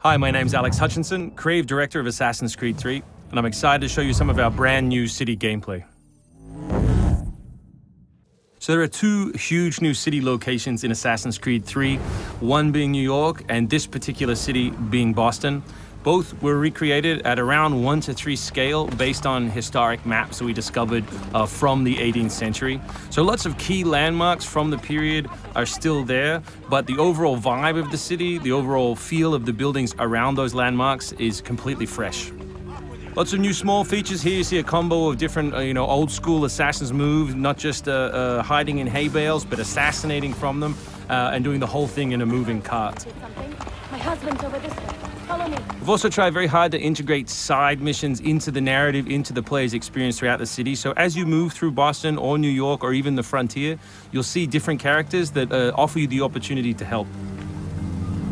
Hi, my name's Alex Hutchinson, creative director of Assassin's Creed 3, and I'm excited to show you some of our brand new city gameplay. So there are two huge new city locations in Assassin's Creed 3, one being New York and this particular city being Boston. Both were recreated at around 1:3 scale based on historic maps that we discovered from the 18th century. So lots of key landmarks from the period are still there, but the overall vibe of the city, the overall feel of the buildings around those landmarks is completely fresh. Lots of new small features here. You see a combo of different, old school assassins moves, not just hiding in hay bales, but assassinating from them and doing the whole thing in a moving cart. My husband's over this way. Follow me. We've also tried very hard to integrate side missions into the narrative, into the player's experience throughout the city. So as you move through Boston or New York or even the frontier, you'll see different characters that offer you the opportunity to help.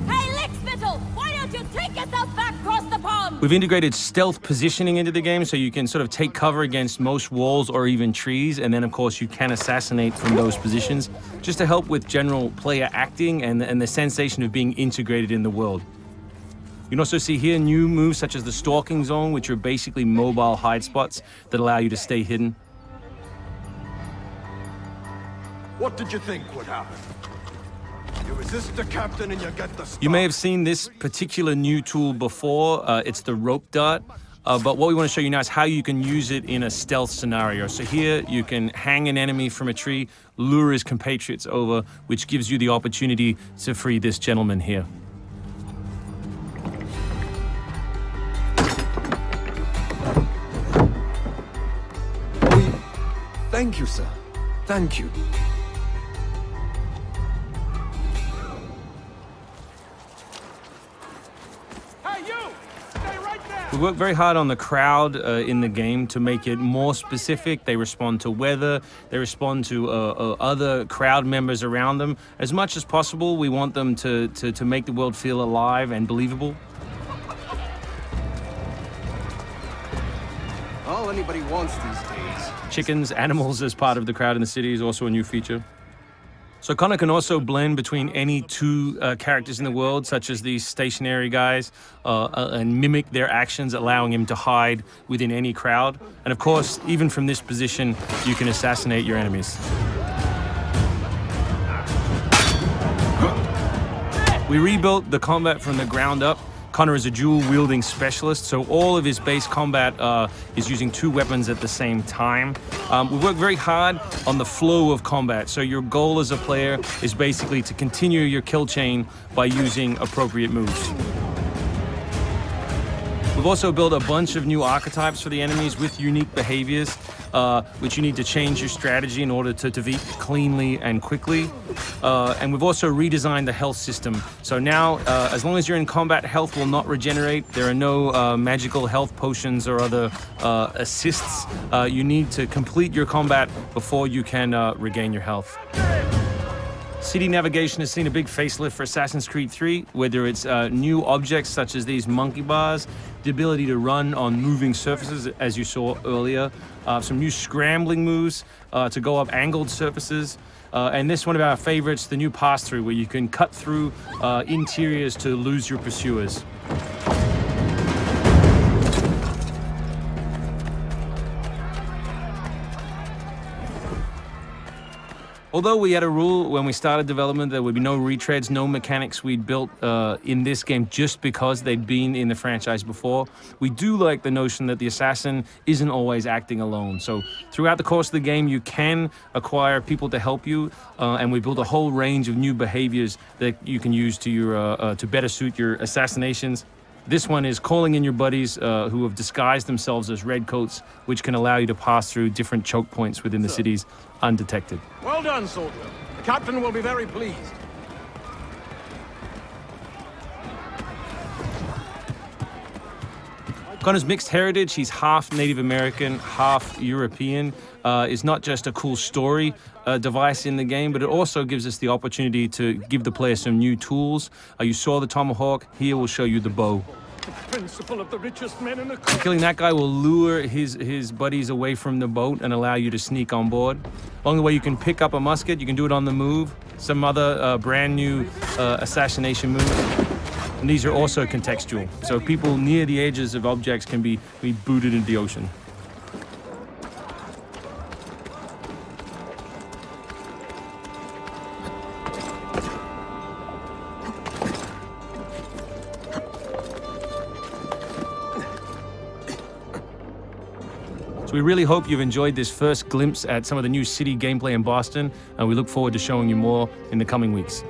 Hey, Lickspittle! Why don't you take yourself back across the pond? We've integrated stealth positioning into the game, so you can sort of take cover against most walls or even trees, and then of course you can assassinate from those positions, just to help with general player acting and the sensation of being integrated in the world. You can also see here new moves such as the stalking zone, which are basically mobile hide spots that allow you to stay hidden. What did you think would happen? You resist the captain and you get the stuff. You may have seen this particular new tool before. It's the rope dart. But what we want to show you now is how you can use it in a stealth scenario. So here you can hang an enemy from a tree, lure his compatriots over, which gives you the opportunity to free this gentleman here. Thank you, sir. Thank you. Hey, you! Stay right there! We work very hard on the crowd in the game to make it more specific. They respond to weather, they respond to other crowd members around them. As much as possible, we want them to make the world feel alive and believable. All anybody wants these days. Chickens, animals as part of the crowd in the city is also a new feature. So Connor can also blend between any two characters in the world, such as these stationary guys, and mimic their actions, allowing him to hide within any crowd. And of course, even from this position, you can assassinate your enemies. We rebuilt the combat from the ground up. Connor is a dual-wielding specialist, so all of his base combat is using two weapons at the same time. We work very hard on the flow of combat, so your goal as a player is basically to continue your kill chain by using appropriate moves. We've also built a bunch of new archetypes for the enemies with unique behaviors, which you need to change your strategy in order to defeat cleanly and quickly. And we've also redesigned the health system. So now, as long as you're in combat, health will not regenerate. There are no magical health potions or other assists. You need to complete your combat before you can regain your health. City navigation has seen a big facelift for Assassin's Creed 3, whether it's new objects such as these monkey bars, the ability to run on moving surfaces, as you saw earlier, some new scrambling moves to go up angled surfaces, and this one of our favorites, the new pass-through, where you can cut through interiors to lose your pursuers. Although we had a rule when we started development, there would be no retreads, no mechanics we'd built in this game just because they'd been in the franchise before, we do like the notion that the assassin isn't always acting alone. So throughout the course of the game, you can acquire people to help you, and we built a whole range of new behaviors that you can use to your to better suit your assassinations. This one is calling in your buddies who have disguised themselves as redcoats, which can allow you to pass through different choke points within the cities undetected. Well done, soldier. The captain will be very pleased. Connor's mixed heritage, he's half Native American, half European, is not just a cool story device in the game, but it also gives us the opportunity to give the player some new tools. You saw the tomahawk, here we'll show you the bow. The principle of the richest men in the country. Killing that guy will lure his buddies away from the boat and allow you to sneak on board. Along the way, you can pick up a musket, you can do it on the move, some other brand new assassination moves. And these are also contextual. So people near the edges of objects can be booted into the ocean. So we really hope you've enjoyed this first glimpse at some of the new City gameplay in Boston, and we look forward to showing you more in the coming weeks.